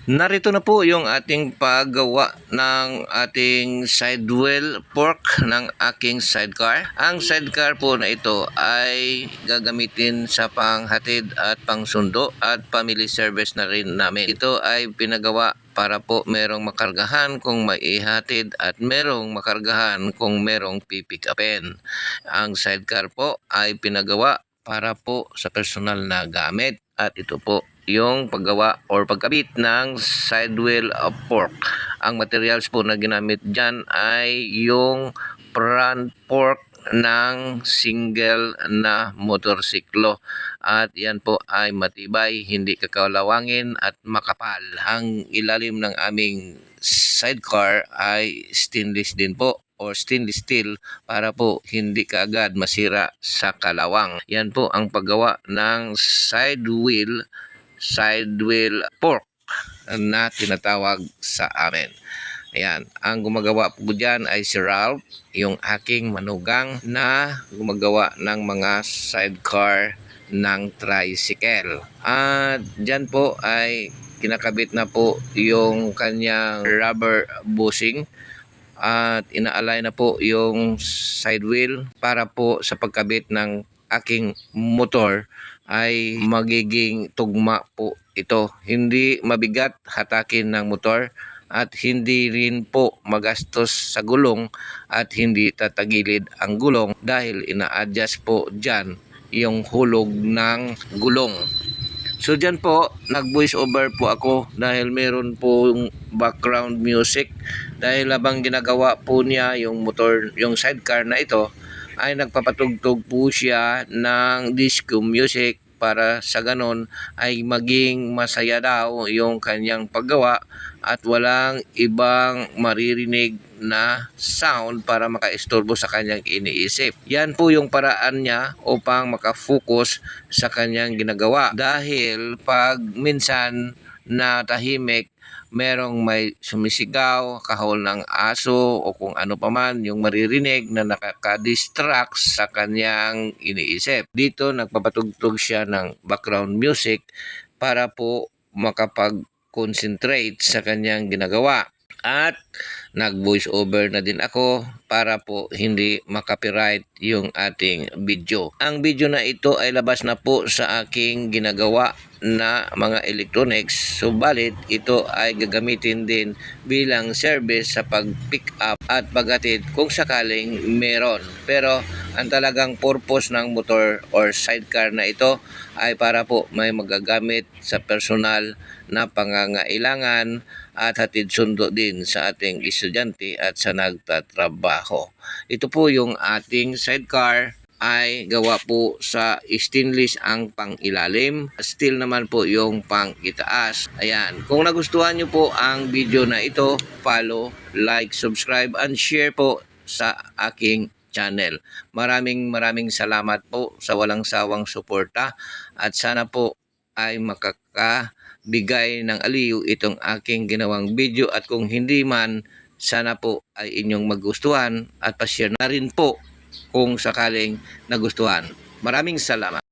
Narito na po yung ating paggawa ng ating sidewheel fork ng aking sidecar. Ang sidecar po na ito ay gagamitin sa panghatid at pangsundo at family service na rin namin. Ito ay pinagawa para po merong makargahan kung may ihatid at merong makargahan kung merong pipick-upin. Ang sidecar po ay pinagawa para po sa personal na gamit at ito po yung paggawa or pagkabit ng sidewheel fork. Ang materials po na ginamit dyan ay yung front fork ng single na motorsiklo at yan po ay matibay, hindi kakalawangin at makapal. Ang ilalim ng aming sidecar ay stainless din po or stainless steel para po hindi kaagad masira sa kalawang. Yan po ang paggawa ng sidewheel fork na tinatawag sa amin. Ayan, ang gumagawa po dyan ay si Ralph, yung aking manugang na gumagawa ng mga sidecar ng tricycle. At dyan po ay kinakabit na po yung kanyang rubber bushing at inaalay na po yung side wheel para po sa pagkabit ng aking motor ay magiging tugma po ito. Hindi mabigat hatakin ng motor at hindi rin po magastos sa gulong at hindi tatagilid ang gulong dahil ina-adjust po dyan yung hulog ng gulong. So dyan po, nag-voice over po ako dahil meron po yung background music dahil habang ginagawa po niya yung motor, yung sidecar na ito ay nagpapatugtog po siya ng disco music para sa ganon ay maging masaya daw yung kanyang paggawa at walang ibang maririnig na sound para makaistorbo sa kanyang iniisip. Yan po yung paraan niya upang makafocus sa kanyang ginagawa dahil pag minsan na tahimik merong may sumisigaw, kahol ng aso o kung ano paman yung maririnig na nakaka-distract sa kanyang iniisip. Dito nagpapatugtog siya ng background music para po makapag-concentrate sa kanyang ginagawa. At nag-voice over na din ako para po hindi makopyright yung ating video. Ang video na ito ay labas na po sa aking ginagawa na mga electronics. Subalit ito ay gagamitin din bilang service sa pag-pick up at paghatid kung sakaling meron. Pero ang talagang purpose ng motor or sidecar na ito ay para po may magagamit sa personal na pangangailangan at hatid sundo din sa ating estudyante at sa nagtatrabaho. Ito po yung ating sidecar ay gawa po sa stainless ang pang-ilalim, steel naman po yung pang-itaas. Ayan, kung nagustuhan nyo po ang video na ito, follow, like, subscribe, and share po sa aking channel. Maraming salamat po sa walang sawang suporta at sana po ay makakabigay ng aliw itong aking ginawang video at kung hindi man, sana po ay inyong magustuhan at pa-share na rin po kung sakaling nagustuhan. Maraming salamat.